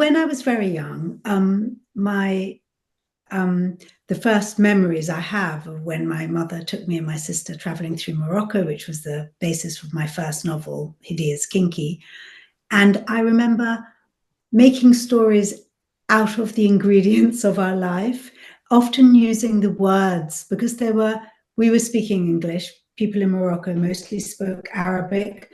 When I was very young, the first memories I have of when my mother took me and my sister traveling through Morocco, which was the basis for my first novel, Hideous, Kinky. And I remember making stories out of the ingredients of our life, often using the words, because we were speaking English. People in Morocco mostly spoke Arabic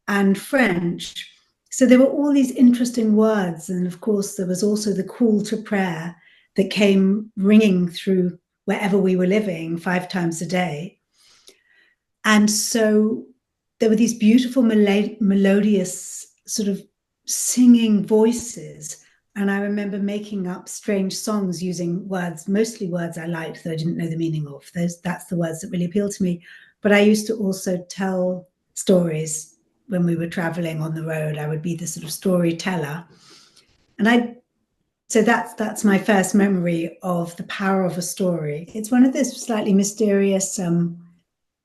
and French. So there were all these interesting words. And of course, there was also the call to prayer that came ringing through wherever we were living 5 times a day. And so there were these beautiful melodious sort of singing voices. And I remember making up strange songs using words, mostly words I liked that I didn't know the meaning of. That's the words that really appealed to me. But I used to also tell stories when we were traveling on the road. I would be the sort of storyteller. So that's my first memory of the power of a story. It's one of those slightly mysterious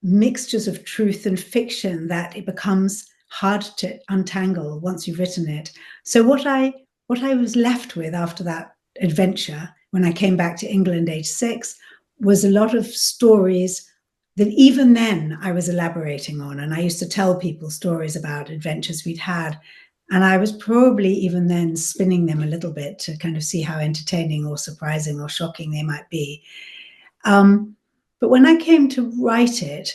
mixtures of truth and fiction that it becomes hard to untangle once you've written it. So what I was left with after that adventure, when I came back to England age 6, was a lot of stories that even then I was elaborating on. And I used to tell people stories about adventures we'd had. And I was probably even then spinning them a little bit to kind of see how entertaining or surprising or shocking they might be. But when I came to write it,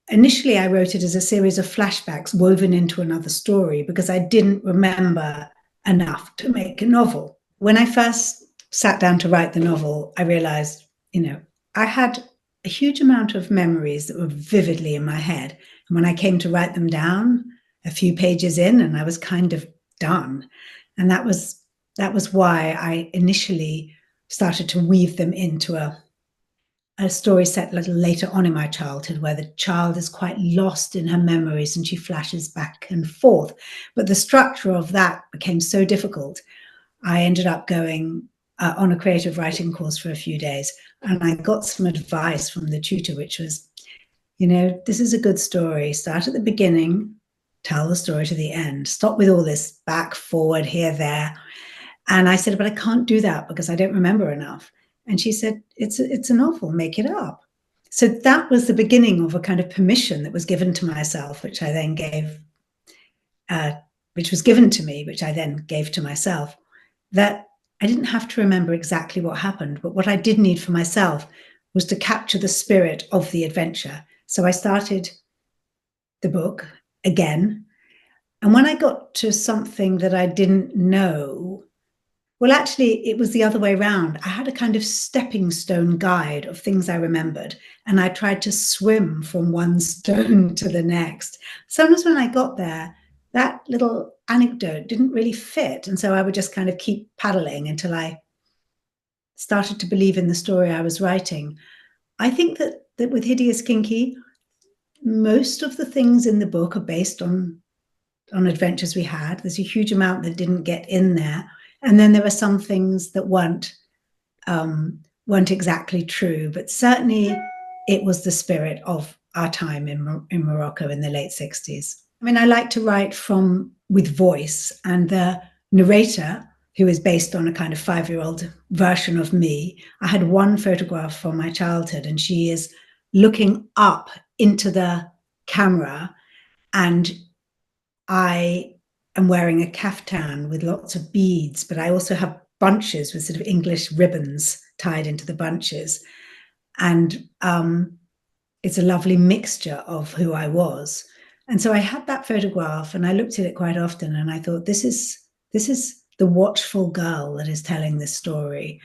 initially I wrote it as a series of flashbacks woven into another story because I didn't remember enough to make a novel. When I first sat down to write the novel, I realized, I had a huge amount of memories that were vividly in my head. And when I came to write them down, a few pages in, and I was kind of done. And that was why I initially started to weave them into a story set a little later on in my childhood, where the child is quite lost in her memories and she flashes back and forth. But the structure of that became so difficult. I ended up going on a creative writing course for a few days, and I got some advice from the tutor, which was, this is a good story. Start at the beginning, tell the story to the end. Stop with all this back, forward, here, there. And I said, but I can't do that because I don't remember enough. And she said, it's a novel, make it up. So that was the beginning of a kind of permission that was given to myself, which I then gave, which was given to me, which I then gave to myself, that I didn't have to remember exactly what happened, but what I did need for myself was to capture the spirit of the adventure. So I started the book again. And when I got to something that I didn't know, well, actually, it was the other way around. I had a kind of stepping stone guide of things I remembered, and I tried to swim from one stone to the next. Sometimes when I got there, that little anecdote didn't really fit. And so I would just kind of keep paddling until I started to believe in the story I was writing. I think that with Hideous, Kinky, most of the things in the book are based on adventures we had. There's a huge amount that didn't get in there. And then there are some things that weren't exactly true, but certainly it was the spirit of our time in Morocco in the late 60s. I mean, I like to write with voice, and the narrator, who is based on a kind of 5-year-old version of me, I had one photograph from my childhood, and she is looking up into the camera, and I am wearing a kaftan with lots of beads, but I also have bunches with sort of English ribbons tied into the bunches. And it's a lovely mixture of who I was. And so I had that photograph and I looked at it quite often, and I thought, this is the watchful girl that is telling this story.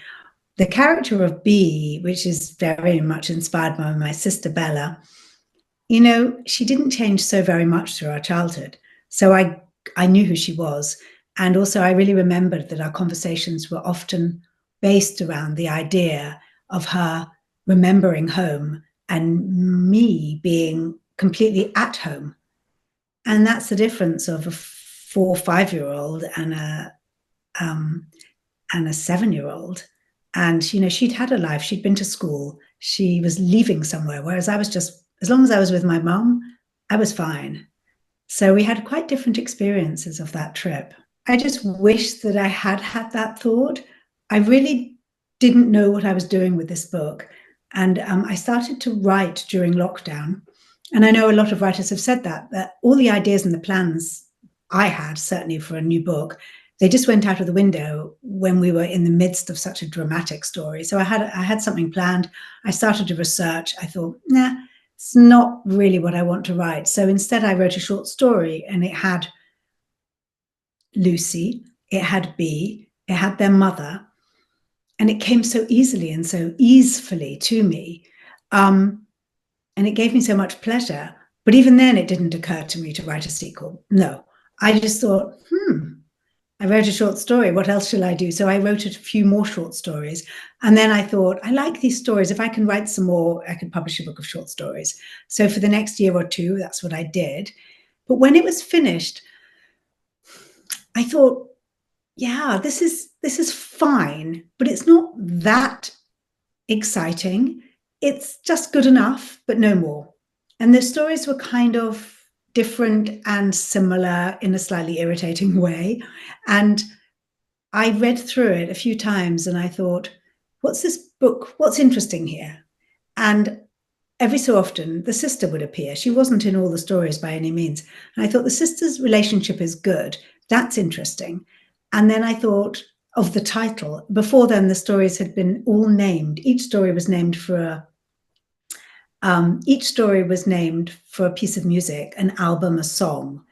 The character of Bee, which is very much inspired by my sister Bella, she didn't change so very much through our childhood. So I knew who she was. And also I really remembered that our conversations were often based around the idea of her remembering home and me being completely at home. And that's the difference of a 4 or 5-year-old and a 7-year-old. And, she'd had a life, she'd been to school, she was leaving somewhere, whereas I was just, as long as I was with my mum, I was fine. So we had quite different experiences of that trip. I just wish that I had had that thought. I really didn't know what I was doing with this book. And I started to write during lockdown. And I know a lot of writers have said that all the ideas and the plans I had, certainly for a new book, they just went out of the window when we were in the midst of such a dramatic story. So I had something planned. I started to research. I thought, nah, it's not really what I want to write. So instead I wrote a short story, and it had Lucy, it had Bee, it had their mother, and it came so easily and so easefully to me. And it gave me so much pleasure. But even then, it didn't occur to me to write a sequel. No, I just thought, I wrote a short story. What else shall I do? So I wrote a few more short stories. And then I thought, I like these stories. If I can write some more, I could publish a book of short stories. So for the next year or two, that's what I did. But when it was finished, I thought, yeah, this is fine, but it's not that exciting. It's just good enough, but no more. And the stories were kind of different and similar in a slightly irritating way. And I read through it a few times and I thought, what's this book? What's interesting here? And every so often, the sister would appear. She wasn't in all the stories by any means. And I thought the sister's relationship is good. That's interesting. And then I thought of the title. Before then, the stories had been all named. Each story was named for a piece of music, an album, a song.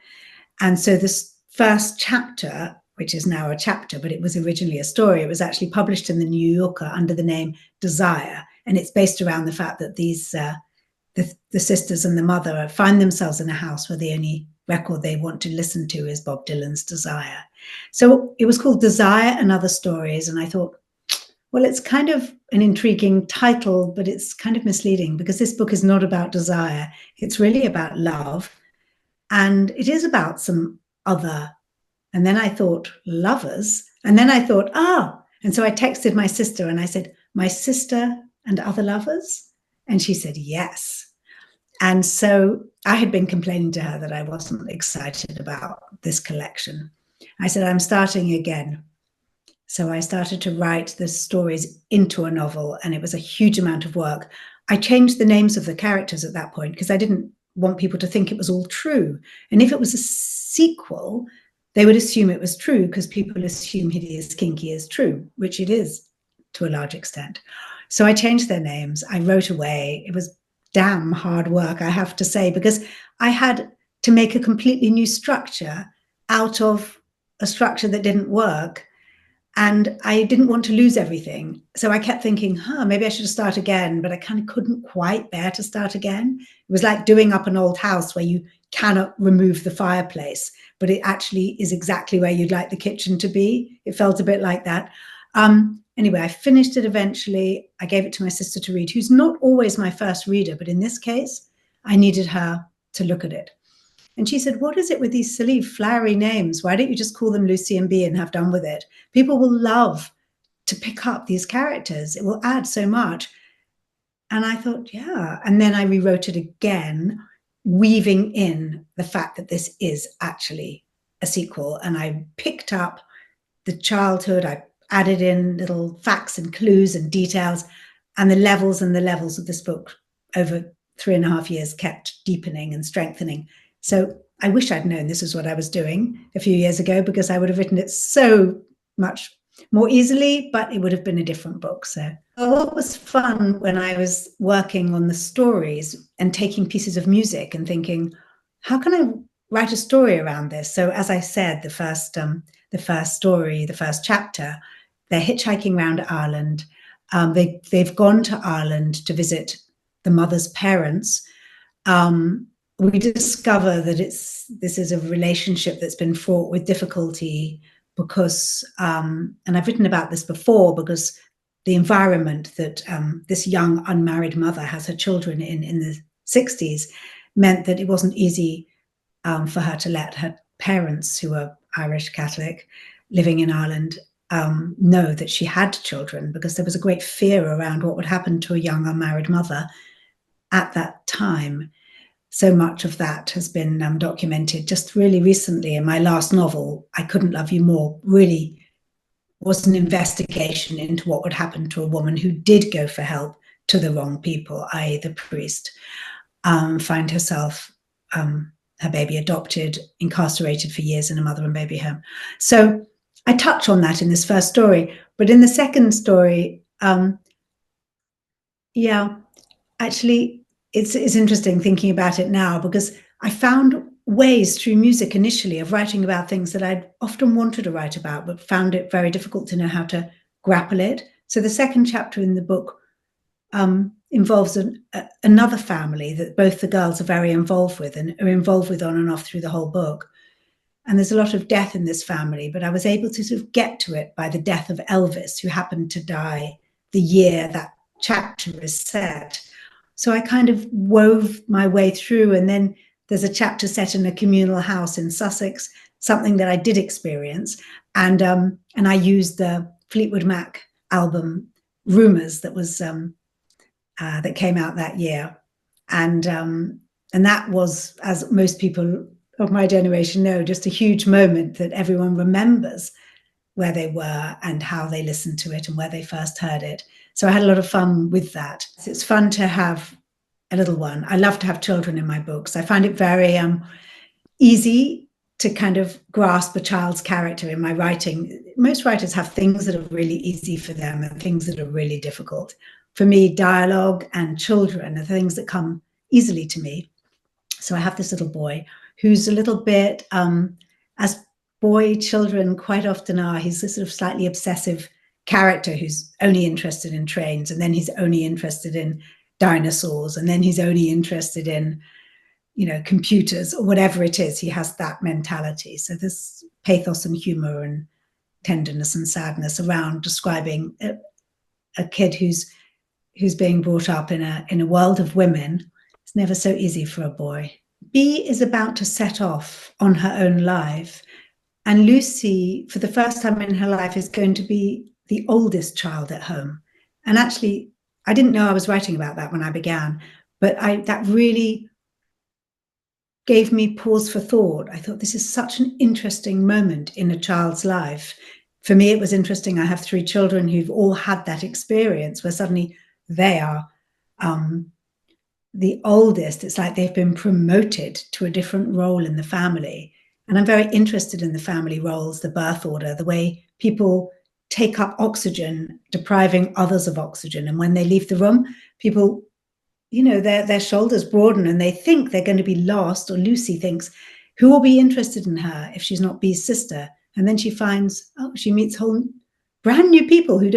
And so this first chapter, which is now a chapter, but it was originally a story, it was actually published in the New Yorker under the name Desire. And it's based around the fact that these the sisters and the mother find themselves in a house where the only record they want to listen to is Bob Dylan's Desire. So it was called Desire and Other Stories. And I thought, well, it's kind of an intriguing title, but it's kind of misleading because this book is not about desire. It's really about love. And it is about some other. And then I thought, lovers. And then I thought, And so I texted my sister and I said, my sister and other lovers? And she said, yes. And so I had been complaining to her that I wasn't excited about this collection. I said, I'm starting again. So I started to write the stories into a novel, and it was a huge amount of work. I changed the names of the characters at that point because I didn't want people to think it was all true. And if it was a sequel, they would assume it was true because people assume Hideous, Kinky is true, which it is to a large extent. So I changed their names. I wrote away. It was damn hard work, I have to say, because I had to make a completely new structure out of a structure that didn't work. And I didn't want to lose everything. So I kept thinking, maybe I should start again, but I kind of couldn't quite bear to start again. It was like doing up an old house where you cannot remove the fireplace, but it actually is exactly where you'd like the kitchen to be. It felt a bit like that. Anyway, I finished it eventually. I gave it to my sister to read, who's not always my first reader, but in this case, I needed her to look at it. And she said, what is it with these silly, flowery names? Why don't you just call them Lucy and Bee and have done with it? People will love to pick up these characters. It will add so much. And I thought, yeah. And then I rewrote it again, weaving in the fact that this is actually a sequel. And I picked up the childhood. I added in little facts and clues and details. And the levels of this book over 3.5 years kept deepening and strengthening. So I wish I'd known this is what I was doing a few years ago, because I would have written it so much more easily, but it would have been a different book. So what was fun when I was working on the stories and taking pieces of music and thinking, how can I write a story around this? So as I said, the first story, the first chapter, they're hitchhiking around Ireland. They've gone to Ireland to visit the mother's parents. We discover that this is a relationship that's been fraught with difficulty because, and I've written about this before, because the environment that this young unmarried mother has her children in the 60s meant that it wasn't easy for her to let her parents, who are Irish Catholic, living in Ireland, know that she had children, because there was a great fear around what would happen to a young unmarried mother at that time. so much of that has been documented. Just really recently in my last novel, I Couldn't Love You More, really was an investigation into what would happen to a woman who did go for help to the wrong people, i.e. the priest, find herself, her baby adopted, incarcerated for years in a mother and baby home. So I touch on that in this first story, but in the second story, yeah, actually, it's interesting thinking about it now, because I found ways through music initially of writing about things that I'd often wanted to write about, but found it very difficult to know how to grapple it. So the second chapter in the book involves another family that both the girls are very involved with and are involved with on and off through the whole book. And there's a lot of death in this family, but I was able to sort of get to it by the death of Elvis, who happened to die the year that chapter is set. So I kind of wove my way through, and then there's a chapter set in a communal house in Sussex, something that I did experience, and I used the Fleetwood Mac album Rumours that was that came out that year, and that was, as most people of my generation know, just a huge moment that everyone remembers where they were and how they listened to it and where they first heard it. So I had a lot of fun with that. It's fun to have a little one. I love to have children in my books. I find it very easy to kind of grasp a child's character in my writing. Most writers have things that are really easy for them and things that are really difficult. For me, dialogue and children are things that come easily to me. So I have this little boy who's a little bit, as boy children quite often are, he's a sort of slightly obsessive character who's only interested in trains, and then he's only interested in dinosaurs, and then he's only interested in, you know, computers or whatever it is. He has that mentality. So there's pathos and humor and tenderness and sadness around describing a kid who's being brought up in a world of women. It's never so easy for a boy. Bee is about to set off on her own life, and Lucy, for the first time in her life, is going to be the oldest child at home. And actually, I didn't know I was writing about that when I began, but that really gave me pause for thought. I thought, this is such an interesting moment in a child's life. For me, it was interesting. I have 3 children who've all had that experience where suddenly they are the oldest. It's like they've been promoted to a different role in the family. And I'm very interested in the family roles, the birth order, the way people take up oxygen, depriving others of oxygen. And when they leave the room, people, you know, their shoulders broaden and they think they're going to be lost, or Lucy thinks, who will be interested in her if she's not Bee's sister? And then she finds, she meets whole brand new people who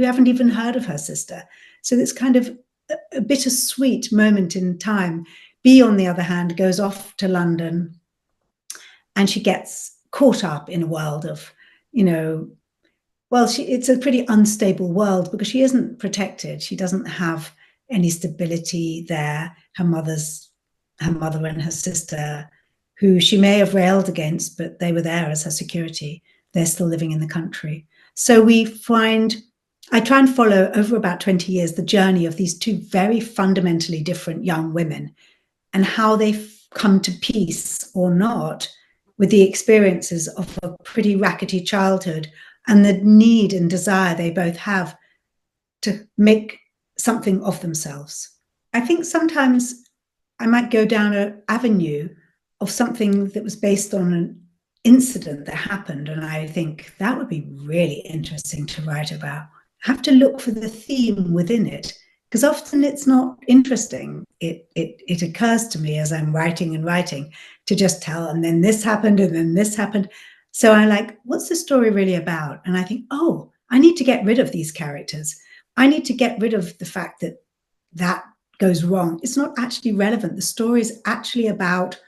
haven't even heard of her sister. So it's kind of a bittersweet moment in time. Bee, on the other hand, goes off to London, and she gets caught up in a world of, you know, well, it's a pretty unstable world because she isn't protected. She doesn't have any stability there. Her mother and her sister, who she may have railed against, but they were there as her security. They're still living in the country. So I try and follow over about 20 years the journey of these 2 very fundamentally different young women and how they've come to peace or not with the experiences of a pretty rackety childhood and the need and desire they both have to make something of themselves. I think sometimes I might go down an avenue of something that was based on an incident that happened, and I think that would be really interesting to write about. I have to look for the theme within it, because often it's not interesting. It occurs to me as I'm writing and writing to just tell, and then this happened, and then this happened. So I'm like, what's the story really about? And I think, oh, I need to get rid of these characters. I need to get rid of the fact that that goes wrong. It's not actually relevant. The story is actually about,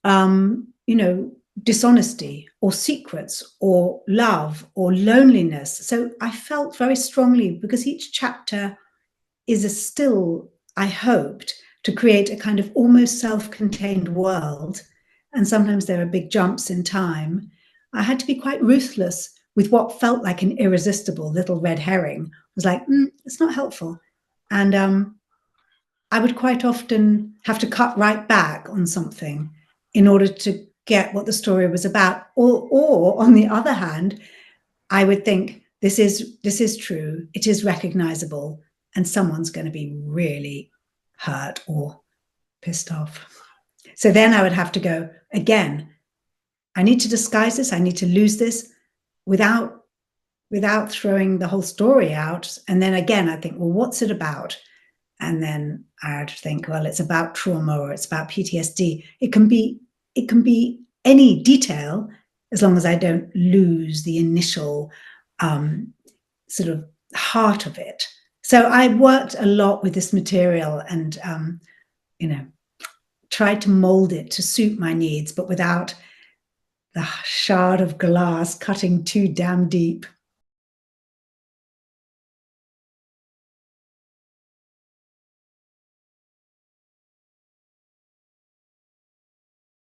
you know, dishonesty or secrets or love or loneliness. So I felt very strongly, because each chapter is a still, I hoped, to create a kind of almost self-contained world. And sometimes there are big jumps in time. I had to be quite ruthless with what felt like an irresistible little red herring. I was like, it's not helpful. And I would quite often have to cut right back on something in order to get what the story was about. Or on the other hand, I would think this is true, it is recognizable, and someone's going to be really hurt or pissed off. So then I would have to go again. I need to disguise this. I need to lose this without throwing the whole story out. And then again, I think, well, what's it about? And then I'd think, well, it's about trauma or it's about PTSD. It can be any detail as long as I don't lose the initial sort of heart of it. So I worked a lot with this material and, tried to mold it to suit my needs, but without the shard of glass cutting too damn deep.